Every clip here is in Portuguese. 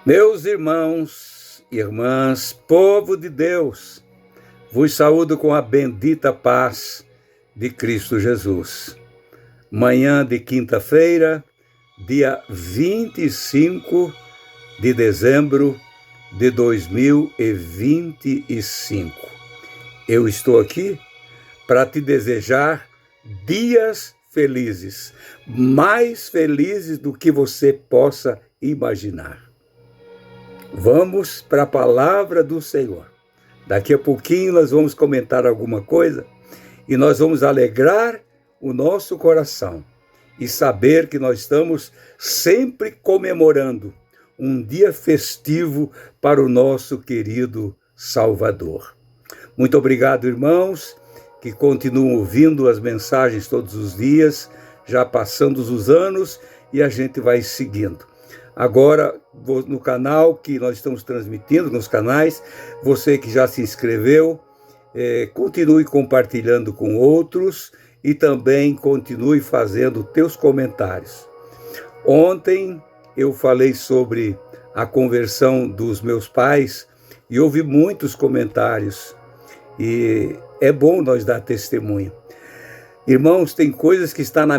Meus irmãos e irmãs, povo de Deus, vos saúdo com a bendita paz de Cristo Jesus. Manhã de quinta-feira, dia 25 de dezembro de 2025. Eu estou aqui para te desejar dias felizes, mais felizes do que você possa imaginar. Vamos para a palavra do Senhor. Daqui a pouquinho nós vamos comentar alguma coisa e nós vamos alegrar o nosso coração e saber que nós estamos sempre comemorando um dia festivo para o nosso querido Salvador. Muito obrigado, irmãos, que continuam ouvindo as mensagens todos os dias, já passando os anos e a gente vai seguindo. Agora, no canal que nós estamos transmitindo, nos canais, você que já se inscreveu, continue compartilhando com outros e também continue fazendo teus comentários. Ontem eu falei sobre a conversão dos meus pais e houve muitos comentários e é bom nós dar testemunho. Irmãos, tem coisas que estão na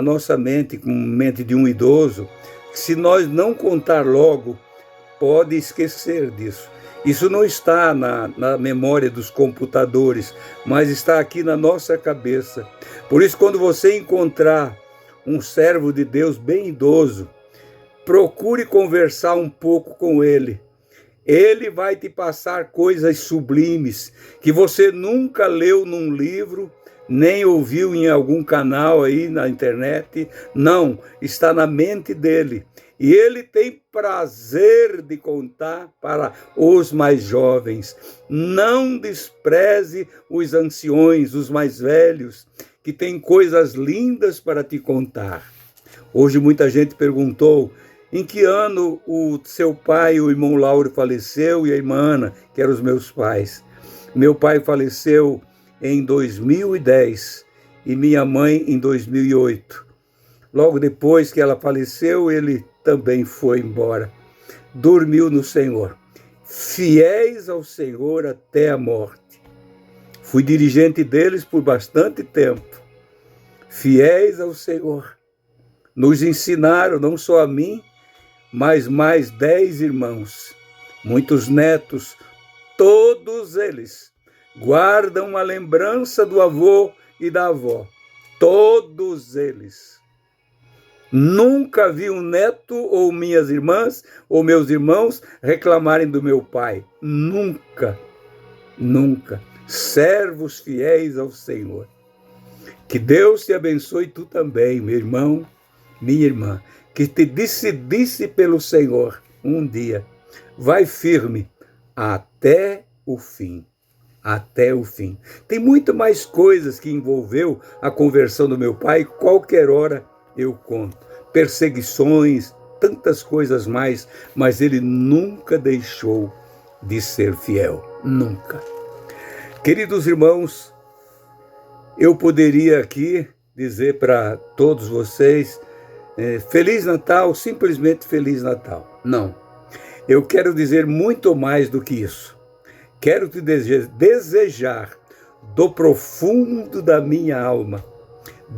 nossa mente, como a mente de um idoso, se nós não contar logo, pode esquecer disso. Isso não está na memória dos computadores, mas está aqui na nossa cabeça. Por isso, quando você encontrar um servo de Deus bem idoso, procure conversar um pouco com ele. Ele vai te passar coisas sublimes que você nunca leu num livro, nem ouviu em algum canal aí na internet. Não, está na mente dele. E ele tem prazer de contar para os mais jovens. Não despreze os anciões, os mais velhos, que têm coisas lindas para te contar. Hoje muita gente perguntou em que ano o seu pai, o irmão Lauro, faleceu e a irmã Ana, que eram os meus pais. Meu pai faleceu em 2010 e minha mãe em 2008. Logo depois que ela faleceu, ele também foi embora. Dormiu no Senhor. Fiéis ao Senhor até a morte. Fui dirigente deles por bastante tempo. Fiéis ao Senhor. Nos ensinaram, não só a mim, mas mais 10 irmãos, muitos netos, todos eles guardam uma lembrança do avô e da avó. Todos eles. Nunca vi um neto ou minhas irmãs ou meus irmãos reclamarem do meu pai. Nunca, nunca. Servos fiéis ao Senhor. Que Deus te abençoe, tu também, meu irmão, minha irmã. Que te decidisse pelo Senhor um dia. Vai firme até o fim. Até o fim. Tem muito mais coisas que envolveu a conversão do meu pai, qualquer hora eu conto. Perseguições, tantas coisas mais, mas ele nunca deixou de ser fiel. Nunca. Queridos irmãos, eu poderia aqui dizer para todos vocês, Feliz Natal, simplesmente Feliz Natal. Não. Eu quero dizer muito mais do que isso. Quero te desejar do profundo da minha alma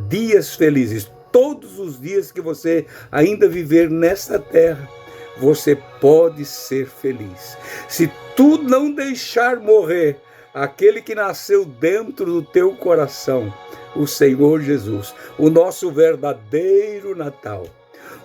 dias felizes. Todos os dias que você ainda viver nesta terra, você pode ser feliz. Se tu não deixar morrer aquele que nasceu dentro do teu coração, o Senhor Jesus, o nosso verdadeiro Natal,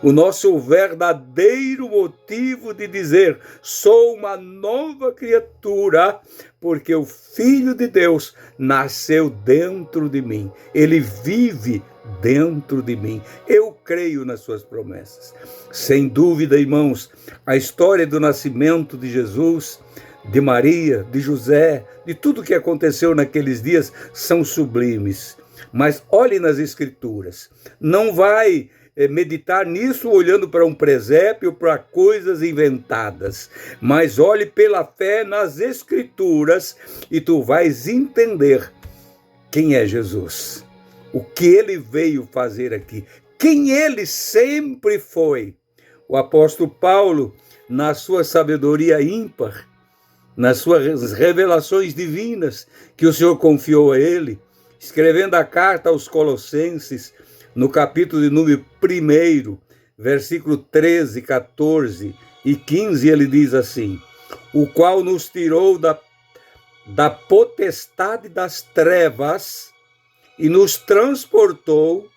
o nosso verdadeiro motivo de dizer, sou uma nova criatura, porque o Filho de Deus nasceu dentro de mim, ele vive dentro de mim. Eu creio nas suas promessas. Sem dúvida, irmãos, a história do nascimento de Jesus, de Maria, de José, de tudo que aconteceu naqueles dias, são sublimes. Mas olhe nas Escrituras, não vai meditar nisso olhando para um presépio, para coisas inventadas, mas olhe pela fé nas Escrituras e tu vais entender quem é Jesus, o que ele veio fazer aqui, quem ele sempre foi. O apóstolo Paulo, na sua sabedoria ímpar, nas suas revelações divinas que o Senhor confiou a ele, escrevendo a carta aos Colossenses, no capítulo de número 1, versículo 13, 14 e 15, ele diz assim: o qual nos tirou da potestade das trevas e nos transportou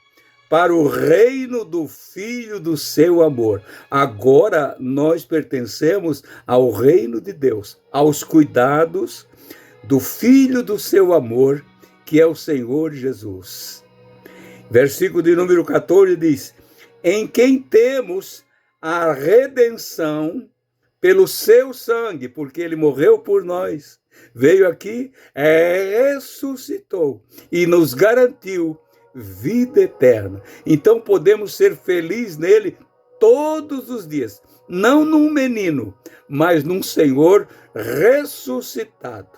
para o reino do Filho do seu amor. Agora nós pertencemos ao reino de Deus, aos cuidados do Filho do seu amor, que é o Senhor Jesus. Versículo de número 14 diz: em quem temos a redenção pelo seu sangue, porque ele morreu por nós, veio aqui, ressuscitou e nos garantiu vida eterna. Então podemos ser felizes nele todos os dias, não num menino, mas num Senhor ressuscitado,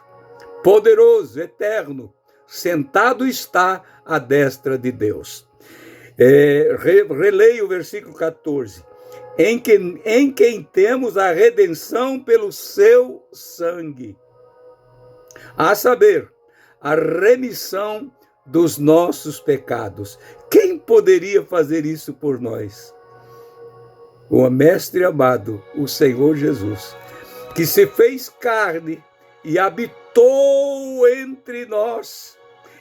poderoso, eterno, sentado está à destra de Deus. Releia o versículo 14. Em quem temos a redenção pelo seu sangue, a saber, a remissão dos nossos pecados. Quem poderia fazer isso por nós? O mestre amado, o Senhor Jesus, que se fez carne e habitou entre nós,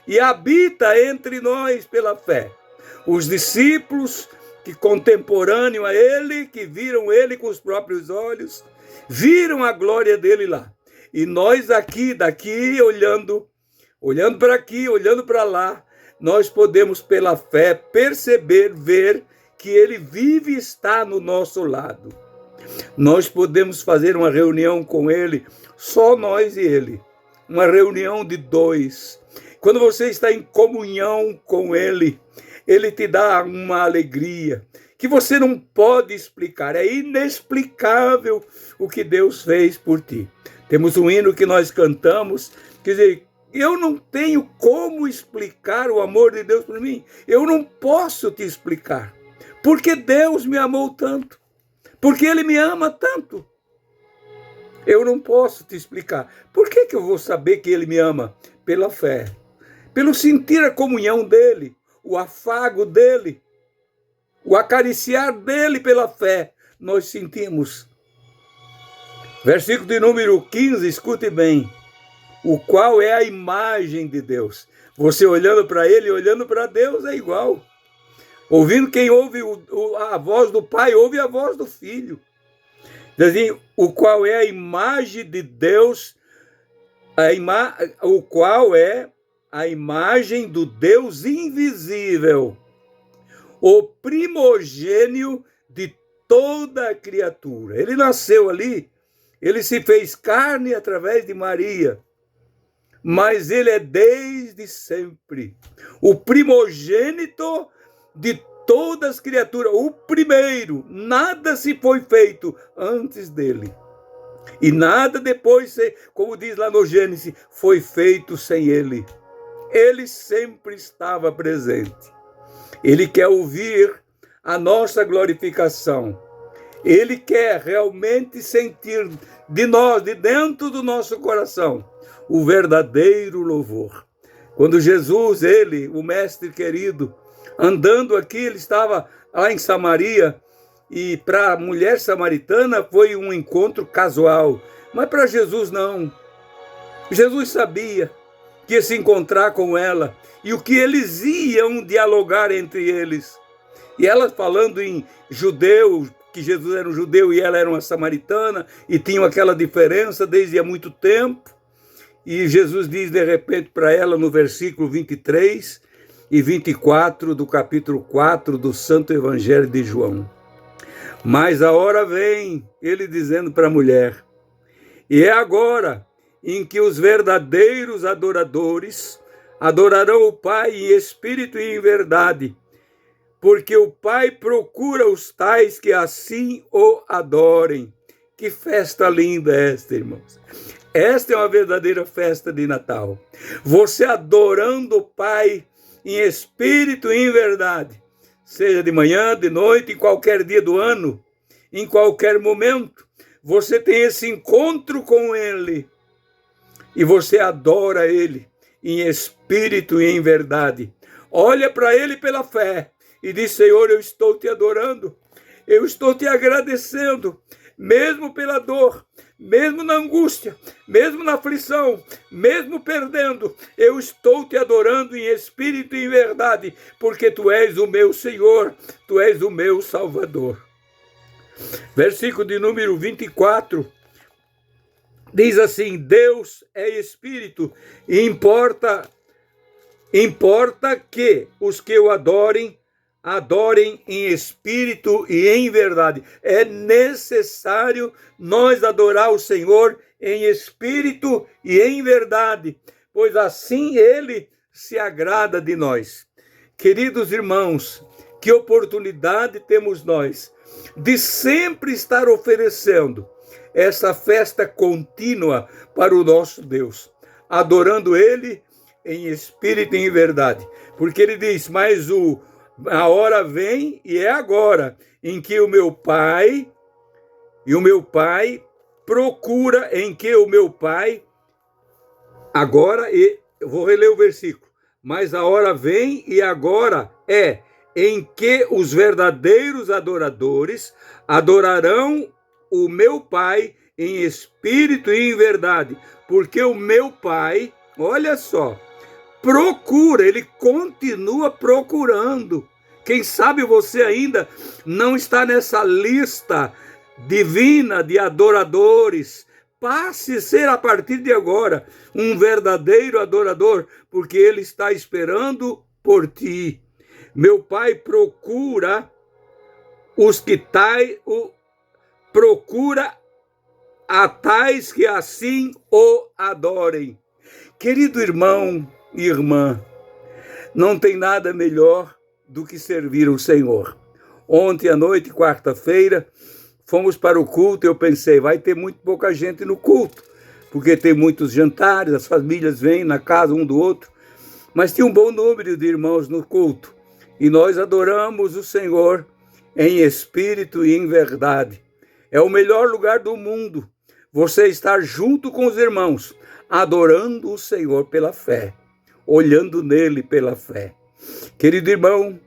e habita entre nós pela fé. Os discípulos que contemporâneo a ele, que viram ele com os próprios olhos, viram a glória dele lá. E nós daqui, olhando para aqui, olhando para lá, nós podemos pela fé perceber, ver que ele vive e está no nosso lado. Nós podemos fazer uma reunião com ele, só nós e ele. Uma reunião de dois. Quando você está em comunhão com ele, ele te dá uma alegria que você não pode explicar. É inexplicável o que Deus fez por ti. Temos um hino que nós cantamos, quer dizer, eu não tenho como explicar o amor de Deus por mim. Eu não posso te explicar. Porque Deus me amou tanto. Porque Ele me ama tanto. Eu não posso te explicar. Por que eu vou saber que Ele me ama? Pela fé. Pelo sentir a comunhão dEle, o afago dEle, o acariciar dEle pela fé. Nós sentimos. Versículo de número 15, escute bem. O qual é a imagem de Deus. Você olhando para ele, olhando para Deus é igual. Ouvindo quem ouve a voz do Pai, ouve a voz do Filho. Assim, o qual é a imagem de Deus, o qual é a imagem do Deus invisível, o primogênio de toda a criatura. Ele nasceu ali, ele se fez carne através de Maria, mas ele é desde sempre o primogênito de todas as criaturas, o primeiro. Nada se foi feito antes dele. E nada depois, como diz lá no Gênesis, foi feito sem ele. Ele sempre estava presente. Ele quer ouvir a nossa glorificação. Ele quer realmente sentir de nós, de dentro do nosso coração, o verdadeiro louvor. Quando Jesus, ele, o mestre querido, andando aqui, ele estava lá em Samaria, e para a mulher samaritana foi um encontro casual, mas para Jesus não. Jesus sabia que ia se encontrar com ela e o que eles iam dialogar entre eles. E ela falando em judeu, que Jesus era um judeu e ela era uma samaritana, e tinham aquela diferença desde há muito tempo. E Jesus diz de repente para ela no versículo 23 e 24 do capítulo 4 do Santo Evangelho de João. Mas a hora vem, ele dizendo para a mulher, e é agora em que os verdadeiros adoradores adorarão o Pai em espírito e em verdade, porque o Pai procura os tais que assim o adorem. Que festa linda esta, irmãos! Esta é uma verdadeira festa de Natal. Você adorando o Pai em espírito e em verdade, seja de manhã, de noite, em qualquer dia do ano, em qualquer momento. você tem esse encontro com Ele e você adora Ele em espírito e em verdade. Olha para Ele pela fé e diz: Senhor, eu estou te adorando, eu estou te agradecendo, mesmo pela dor, mesmo na angústia, mesmo na aflição, mesmo perdendo, eu estou te adorando em espírito e em verdade, porque tu és o meu Senhor, tu és o meu Salvador. Versículo de número 24, diz assim: Deus é espírito, e importa que os que o adorem em espírito e em verdade. É necessário nós adorar o Senhor em espírito e em verdade, pois assim Ele se agrada de nós. Queridos irmãos, que oportunidade temos nós de sempre estar oferecendo essa festa contínua para o nosso Deus, adorando Ele em espírito e em verdade, porque Ele diz: mas a hora vem, e é agora, em que o meu Pai procura, agora, e eu vou reler o versículo, mas a hora vem e agora é em que os verdadeiros adoradores adorarão o meu Pai em espírito e em verdade, porque o meu Pai, olha só, procura, Ele continua procurando. Quem sabe você ainda não está nessa lista divina de adoradores. Passe a ser, a partir de agora, um verdadeiro adorador, porque Ele está esperando por ti. Meu Pai procura procura a tais que assim o adorem. Querido irmão e irmã, não tem nada melhor do que servir o Senhor. Ontem à noite, quarta-feira, fomos para o culto e eu pensei: vai ter muito pouca gente no culto, porque tem muitos jantares, as famílias vêm na casa um do outro, mas tinha um bom número de irmãos no culto e nós adoramos o Senhor em espírito e em verdade. É o melhor lugar do mundo, você estar junto com os irmãos, adorando o Senhor pela fé, olhando nele pela fé. Querido irmão,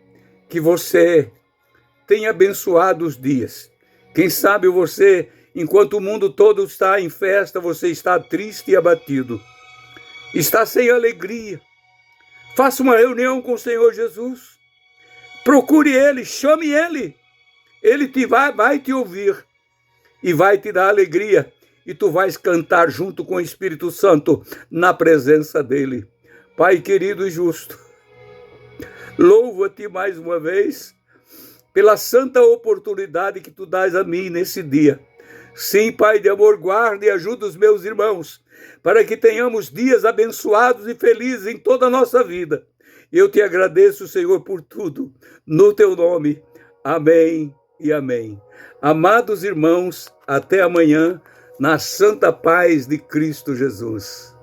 que você tenha abençoados dias. Quem sabe você, enquanto o mundo todo está em festa, você está triste e abatido, está sem alegria. Faça uma reunião com o Senhor Jesus, procure Ele, chame Ele, Ele vai te ouvir e vai te dar alegria, e tu vais cantar junto com o Espírito Santo na presença dEle. Pai querido e justo, louvo-te mais uma vez pela santa oportunidade que tu dás a mim nesse dia. Sim, Pai de amor, guarda e ajuda os meus irmãos, para que tenhamos dias abençoados e felizes em toda a nossa vida. Eu te agradeço, Senhor, por tudo, no teu nome. Amém e amém. Amados irmãos, até amanhã, na santa paz de Cristo Jesus.